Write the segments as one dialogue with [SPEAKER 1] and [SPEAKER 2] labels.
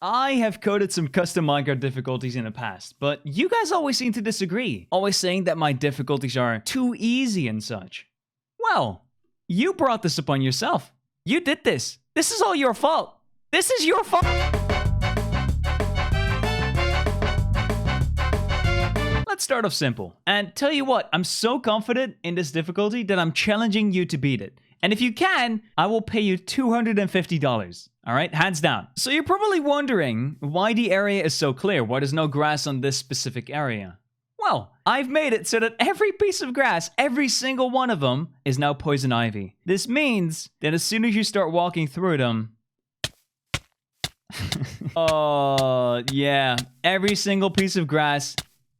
[SPEAKER 1] I have coded some custom Minecraft difficulties in the past, but you guys always seem to disagree, always saying that my difficulties are too easy and such. Well, you brought this upon yourself. You did this. This is all your fault. This is your fault. Let's start off simple. And tell you what, I'm so confident in this difficulty that I'm challenging you to beat it. And if you can, I will pay you $250. All right, hands down. So you're probably wondering why the area is so clear. Why there's no grass on this specific area? Well, I've made it so that every piece of grass, every single one of them, is now poison ivy. This means that as soon as you start walking through them... oh, yeah. Every single piece of grass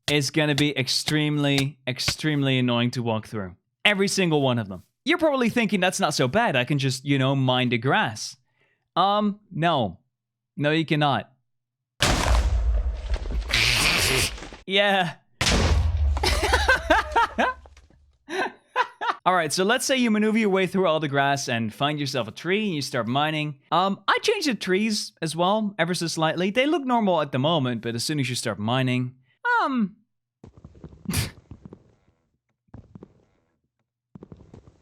[SPEAKER 1] is gonna be extremely, extremely annoying to walk through. Every single one of them. You're probably thinking that's not so bad. I can just, you know, mine the grass. No. No, you cannot. Yeah. Alright, so let's say you maneuver your way through all the grass and find yourself a tree and you start mining. I changed the trees as well, ever so slightly. They look normal at the moment, but as soon as you start mining...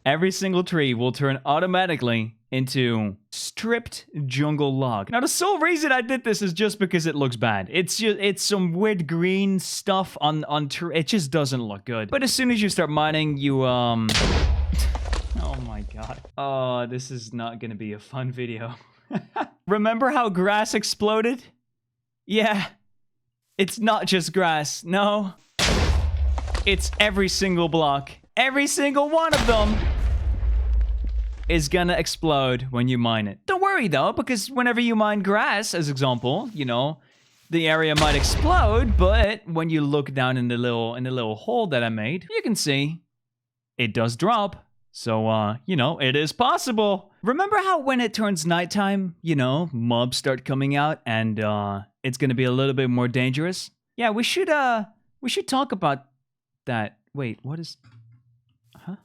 [SPEAKER 1] every single tree will turn automatically into stripped jungle log. Now, the sole reason I did this is just because it looks bad. It's some weird green stuff on it just doesn't look good. But as soon as you start mining, you oh my god. Oh, this is not gonna be a fun video. Remember how grass exploded? Yeah. It's not just grass. No. It's every single block. Every single one of them is gonna explode when you mine it. Don't worry though, because whenever you mine grass, as example, you know, the area might explode, but when you look down in the little hole that I made, you can see it does drop. So, you know, it is possible. Remember how when it turns nighttime, you know, mobs start coming out and it's gonna be a little bit more dangerous? Yeah, we should talk about that. Wait, what is... Huh?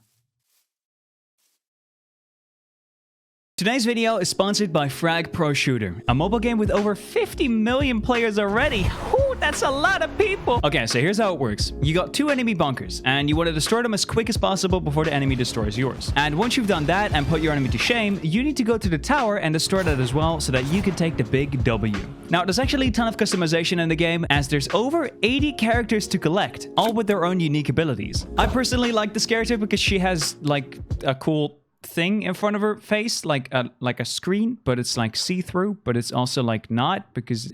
[SPEAKER 1] Today's video is sponsored by Frag Pro Shooter, a mobile game with over 50 million players already. Whew, that's a lot of people. Okay, so here's how it works. You got two enemy bunkers, and you want to destroy them as quick as possible before the enemy destroys yours. And once you've done that and put your enemy to shame, you need to go to the tower and destroy that as well so that you can take the big W. Now, there's actually a ton of customization in the game, as there's over 80 characters to collect, all with their own unique abilities. I personally like this character because she has, like, a cool thing in front of her face, like a screen, but it's like see-through, but it's also like not, because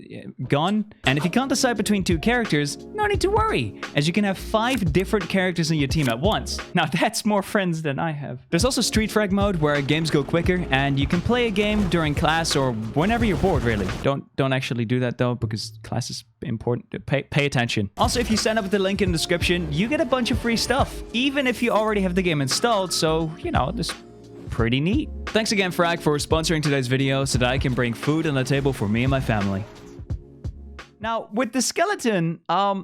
[SPEAKER 1] gone. And if you can't decide between two characters, no need to worry, as you can have 5 different characters in your team at once. Now that's more friends than I have. There's also street frag mode, where games go quicker, and you can play a game during class or whenever you're bored, really. Don't actually do that though, because class is important. Pay attention. Also, if you sign up with the link in the description, you get a bunch of free stuff, even if you already have the game installed, so, you know, this pretty neat. Thanks again, Frag, for sponsoring today's video so that I can bring food on the table for me and my family. Now, with the skeleton,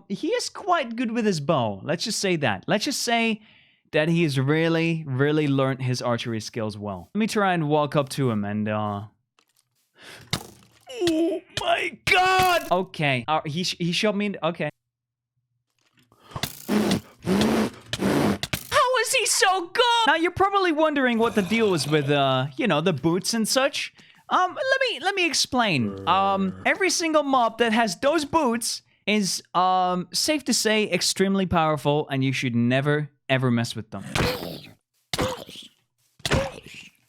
[SPEAKER 1] he is quite good with his bow. Let's just say that. Let's just say that he has really, really learned his archery skills well. Let me try and walk up to him and, Oh my god! Okay, he shot me, okay. He's so good! Now you're probably wondering what the deal is with, you know, the boots and such. Let me explain. Every single mob that has those boots is, safe to say, extremely powerful, and you should never, ever mess with them.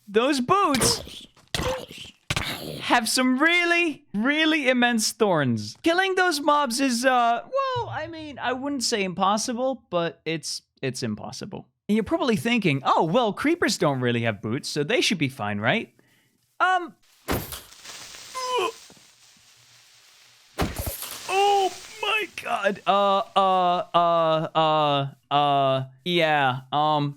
[SPEAKER 1] Those boots have some really, really immense thorns. Killing those mobs is, well, I mean, I wouldn't say impossible, but it's impossible. And you're probably thinking, oh, well, creepers don't really have boots, so they should be fine, right? Oh my god. Yeah, oh,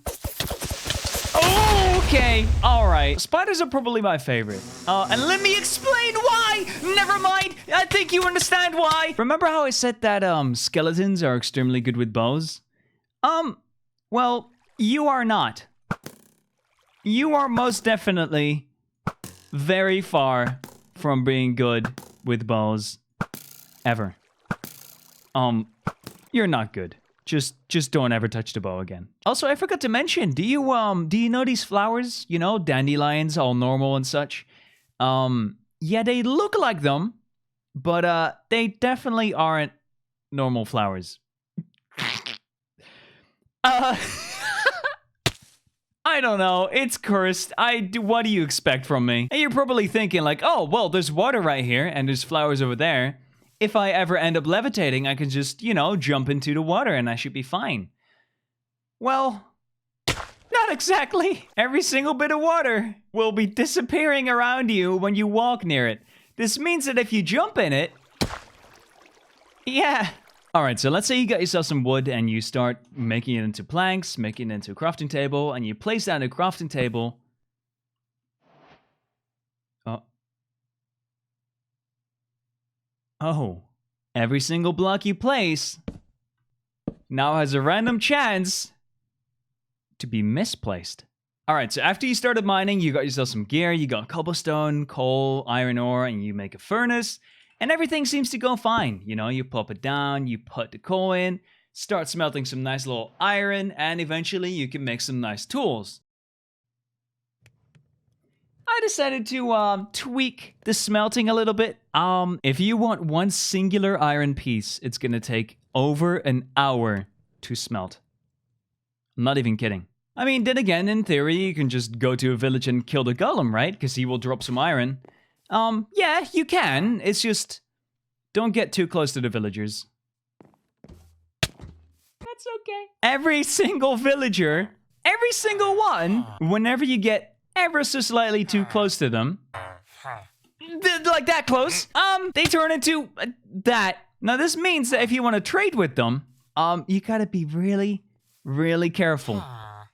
[SPEAKER 1] okay, alright. Spiders are probably my favorite. And let me explain why! Never mind, I think you understand why! Remember how I said that, skeletons are extremely good with bows? Well, you are not. You are most definitely very far from being good with bows ever. You're not good. Just don't ever touch the bow again. Also, I forgot to mention, do you know these flowers? You know, dandelions, all normal and such. Yeah, they look like them, but they definitely aren't normal flowers. I don't know. It's cursed. What do you expect from me? And you're probably thinking like, oh, well, there's water right here and there's flowers over there. If I ever end up levitating, I can just, you know, jump into the water and I should be fine. Well, not exactly. Every single bit of water will be disappearing around you when you walk near it. This means that if you jump in it, yeah. All right, so let's say you got yourself some wood and you start making it into planks, making it into a crafting table, and you place down a crafting table. Oh, every single block you place now has a random chance to be misplaced. All right, so after you started mining, you got yourself some gear, you got cobblestone, coal, iron ore, and you make a furnace, and everything seems to go fine. You know, you pop it down, you put the coal in, start smelting some nice little iron, and eventually you can make some nice tools. I decided to tweak the smelting a little bit. If you want one singular iron piece, it's gonna take over an hour to smelt. I'm not even kidding. I mean, then again, in theory, you can just go to a village and kill the golem, right? Because he will drop some iron. Yeah, you can. It's just, don't get too close to the villagers. That's okay. Every single villager, every single one, whenever you get ever so slightly too close to them, like that close, they turn into that. Now, this means that if you want to trade with them, you gotta be really, really careful.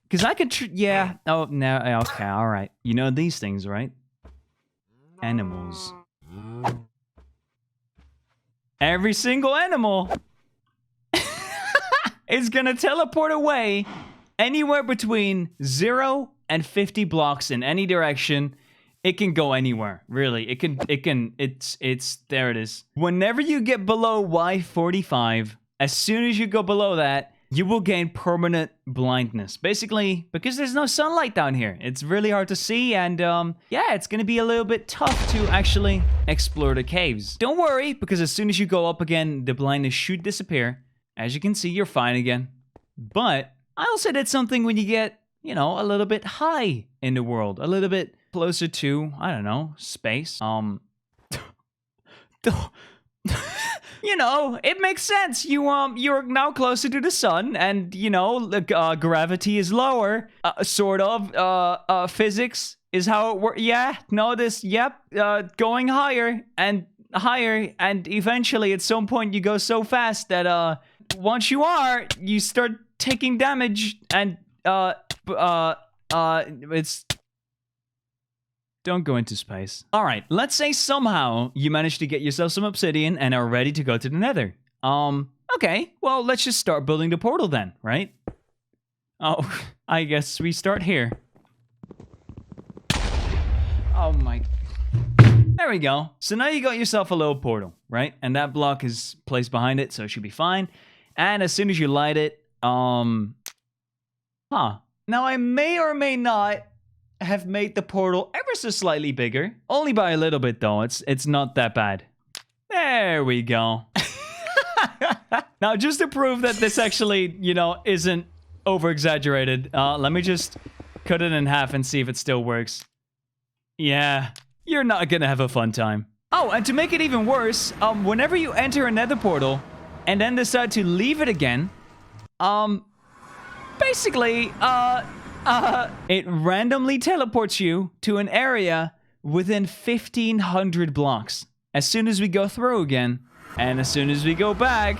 [SPEAKER 1] Because I could, yeah, oh, no, okay, all right. You know these things, right? Animals. Every single animal is gonna teleport away anywhere between 0 and 50 blocks in any direction. It can go anywhere, really. It's, there it is. Whenever you get below Y45, as soon as you go below that, you will gain permanent blindness. Basically, because there's no sunlight down here. It's really hard to see, and yeah, it's gonna be a little bit tough to actually explore the caves. Don't worry, because as soon as you go up again, the blindness should disappear. As you can see, you're fine again. But I also did something when you get, you know, a little bit high in the world. A little bit closer to, I don't know, space. You know, it makes sense. You're now closer to the sun, and you know, gravity is lower. Sort of. Physics is how it works. Yeah. No. Yep. Going higher and higher, and eventually, at some point, you go so fast that once you start taking damage, and it's. Don't go into space. All right, let's say somehow you managed to get yourself some obsidian and are ready to go to the Nether. Okay, well, let's just start building the portal then, right? Oh, I guess we start here. Oh my... There we go. So now you got yourself a little portal, right? And that block is placed behind it, so it should be fine. And as soon as you light it, Now I may or may not have made the portal ever so slightly bigger. Only by a little bit, though. It's not that bad. There we go. Now, just to prove that this actually, you know, isn't over-exaggerated, let me just cut it in half and see if it still works. Yeah, you're not gonna have a fun time. Oh, and to make it even worse, whenever you enter a nether portal and then decide to leave it again, basically, it randomly teleports you to an area within 1,500 blocks. As soon as we go through again, and as soon as we go back...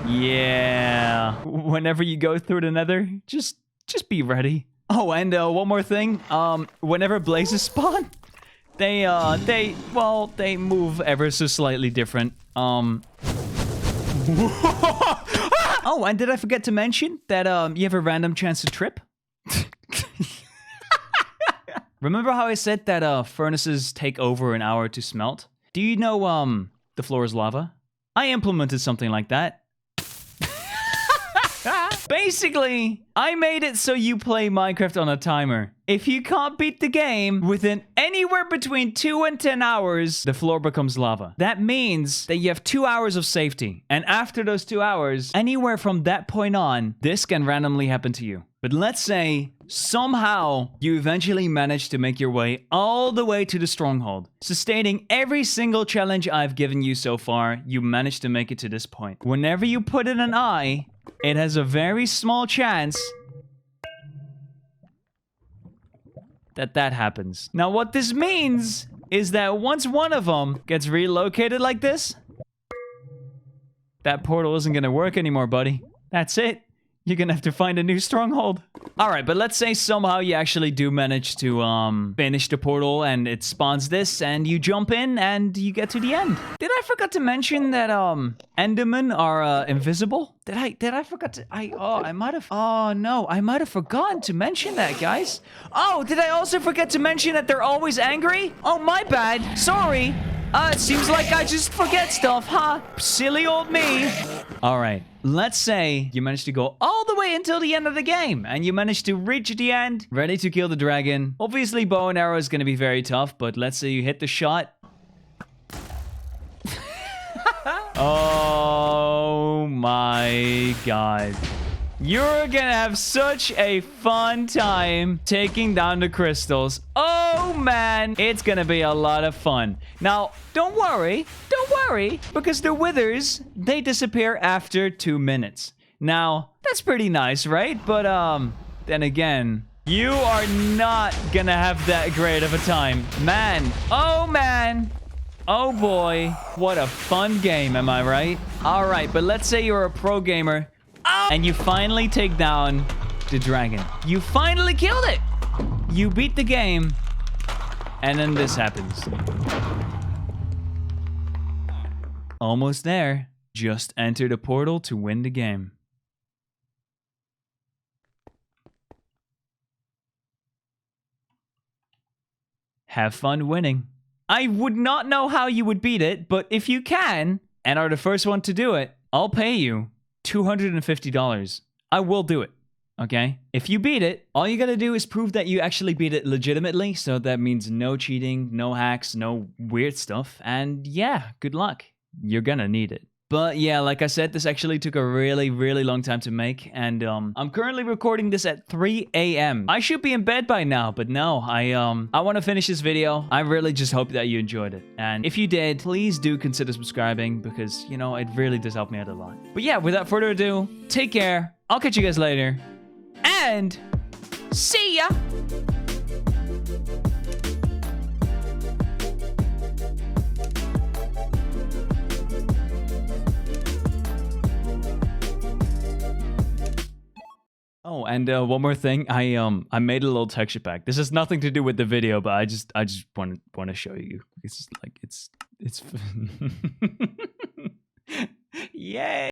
[SPEAKER 1] Yeah. Whenever you go through the nether, just be ready. Oh, and one more thing. Whenever blazes spawn, they move ever so slightly different. Oh, and did I forget to mention that you have a random chance to trip? Remember how I said that furnaces take over an hour to smelt? Do you know the floor is lava? I implemented something like that. Basically, I made it so you play Minecraft on a timer. If you can't beat the game within anywhere between 2 and 10 hours, the floor becomes lava. That means that you have 2 hours of safety. And after those 2 hours, anywhere from that point on, this can randomly happen to you. But let's say somehow you eventually manage to make your way all the way to the Stronghold. Sustaining every single challenge I've given you so far, you managed to make it to this point. Whenever you put in an eye, it has a very small chance that happens. Now, what this means is that once one of them gets relocated like this, that portal isn't gonna work anymore, buddy. That's it. You're gonna have to find a new stronghold. All right, but let's say somehow you actually do manage to finish the portal and it spawns this and you jump in and you get to the end. Did I forget to mention that endermen are invisible? Did I forget to I might have forgotten to mention that, guys. Oh, did I also forget to mention that they're always angry? Oh, my bad. Sorry. It seems like I just forget stuff, huh? Silly old me. All right, let's say you managed to go all the way until the end of the game, and you managed to reach the end, ready to kill the dragon. Obviously, bow and arrow is going to be very tough, but let's say you hit the shot. Oh my god. You're gonna have such a fun time taking down the crystals. Oh man, it's gonna be a lot of fun. Now, don't worry, because the withers, they disappear after 2 minutes. Now, that's pretty nice, right? But then again, you are not gonna have that great of a time. Man, oh boy, what a fun game, am I right? All right, but let's say you're a pro gamer. And you finally take down the dragon. You finally killed it. You beat the game. And then this happens. Almost there. Just enter the portal to win the game. Have fun winning. I would not know how you would beat it, but if you can, and are the first one to do it, I'll pay you $250. I will do it, okay? If you beat it, all you gotta do is prove that you actually beat it legitimately, so that means no cheating, no hacks, no weird stuff, and yeah, good luck. You're gonna need it. But yeah, like I said, this actually took a really, really long time to make, and I'm currently recording this at 3 a.m. I should be in bed by now, but no, I want to finish this video. I really just hope that you enjoyed it, and if you did, please do consider subscribing, because, you know, it really does help me out a lot. But yeah, without further ado, take care, I'll catch you guys later, and see ya! Oh, and one more thing, I made a little texture pack. This has nothing to do with the video, but I just want to show you. It's just like it's Yay!